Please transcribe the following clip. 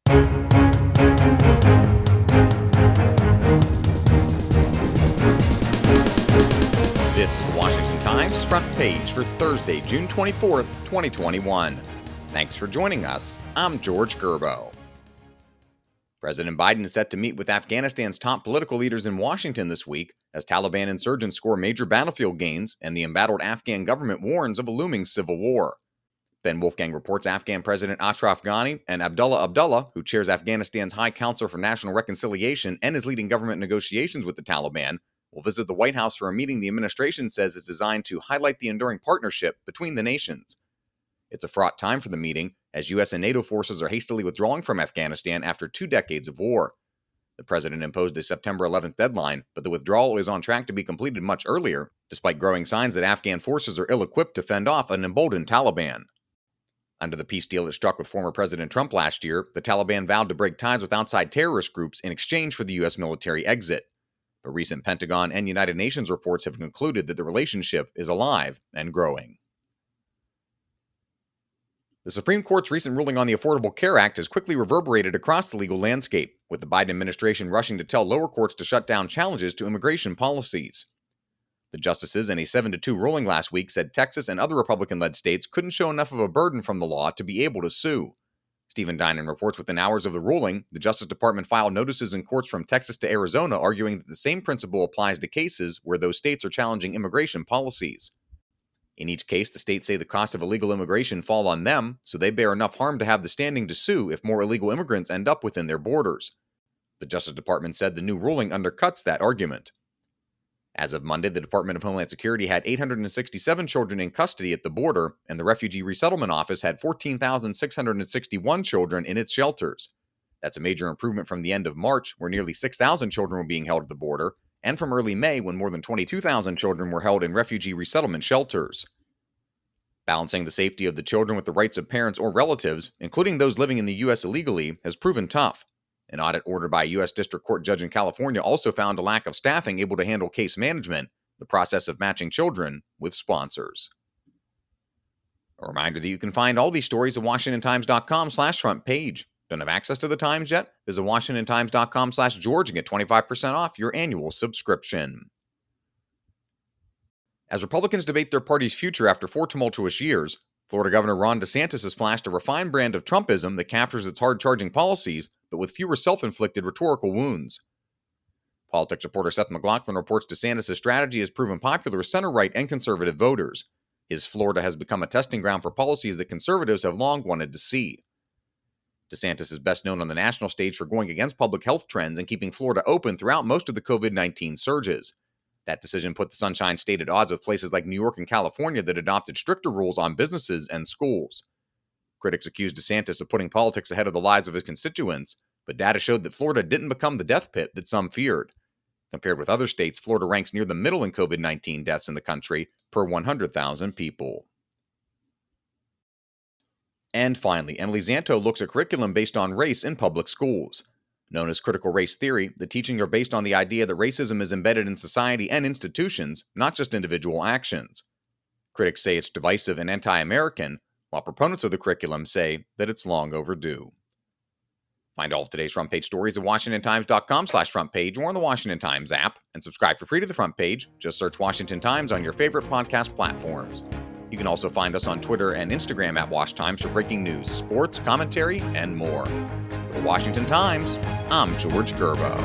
This is the Washington Times front page for Thursday, June 24th, 2021. Thanks for joining us. I'm George Gerbo. President Biden is set to meet with Afghanistan's top political leaders in Washington this week as Taliban insurgents score major battlefield gains and the embattled Afghan government warns of a looming civil war. Ben Wolfgang reports Afghan President Ashraf Ghani and Abdullah Abdullah, who chairs Afghanistan's High Council for National Reconciliation and is leading government negotiations with the Taliban, will visit the White House for a meeting the administration says is designed to highlight the enduring partnership between the nations. It's a fraught time for the meeting, as U.S. and NATO forces are hastily withdrawing from Afghanistan after 2 decades of war. The president imposed a September 11th deadline, but the withdrawal is on track to be completed much earlier, despite growing signs that Afghan forces are ill-equipped to fend off an emboldened Taliban. Under the peace deal it struck with former President Trump last year, the Taliban vowed to break ties with outside terrorist groups in exchange for the U.S. military exit. But recent Pentagon and United Nations reports have concluded that the relationship is alive and growing. The Supreme Court's recent ruling on the Affordable Care Act has quickly reverberated across the legal landscape, with the Biden administration rushing to tell lower courts to shut down challenges to immigration policies. The justices in a 7-2 ruling last week said Texas and other Republican-led states couldn't show enough of a burden from the law to be able to sue. Stephen Dinan reports within hours of the ruling, the Justice Department filed notices in courts from Texas to Arizona arguing that the same principle applies to cases where those states are challenging immigration policies. In each case, the states say the costs of illegal immigration fall on them, so they bear enough harm to have the standing to sue if more illegal immigrants end up within their borders. The Justice Department said the new ruling undercuts that argument. As of Monday, the Department of Homeland Security had 867 children in custody at the border, and the Refugee Resettlement Office had 14,661 children in its shelters. That's a major improvement from the end of March, where nearly 6,000 children were being held at the border, and from early May, when more than 22,000 children were held in refugee resettlement shelters. Balancing the safety of the children with the rights of parents or relatives, including those living in the U.S. illegally, has proven tough. An audit ordered by a U.S. District Court judge in California also found a lack of staffing able to handle case management, the process of matching children with sponsors. A reminder that you can find all these stories at WashingtonTimes.com/front page. Don't have access to the Times yet? Visit WashingtonTimes.com/George and get 25% off your annual subscription. As Republicans debate their party's future after 4 tumultuous years, Florida Governor Ron DeSantis has flashed a refined brand of Trumpism that captures its hard-charging policies, but with fewer self-inflicted rhetorical wounds. Politics reporter Seth MacLachlan reports DeSantis' strategy has proven popular with center-right and conservative voters. His Florida has become a testing ground for policies that conservatives have long wanted to see. DeSantis is best known on the national stage for going against public health trends and keeping Florida open throughout most of the COVID-19 surges. That decision put the Sunshine State at odds with places like New York and California that adopted stricter rules on businesses and schools. Critics accused DeSantis of putting politics ahead of the lives of his constituents, but data showed that Florida didn't become the death pit that some feared. Compared with other states, Florida ranks near the middle in COVID-19 deaths in the country per 100,000 people. And finally, Emily Zanto looks at curriculum based on race in public schools. Known as critical race theory, the teachings are based on the idea that racism is embedded in society and institutions, not just individual actions. Critics say it's divisive and anti-American, while proponents of the curriculum say that it's long overdue. Find all of today's front page stories at WashingtonTimes.com/front page or on the Washington Times app, and subscribe for free to the front page. Just search Washington Times on your favorite podcast platforms. You can also find us on Twitter and Instagram at WashTimes for breaking news, sports, commentary, and more. For the Washington Times, I'm George Gerbo.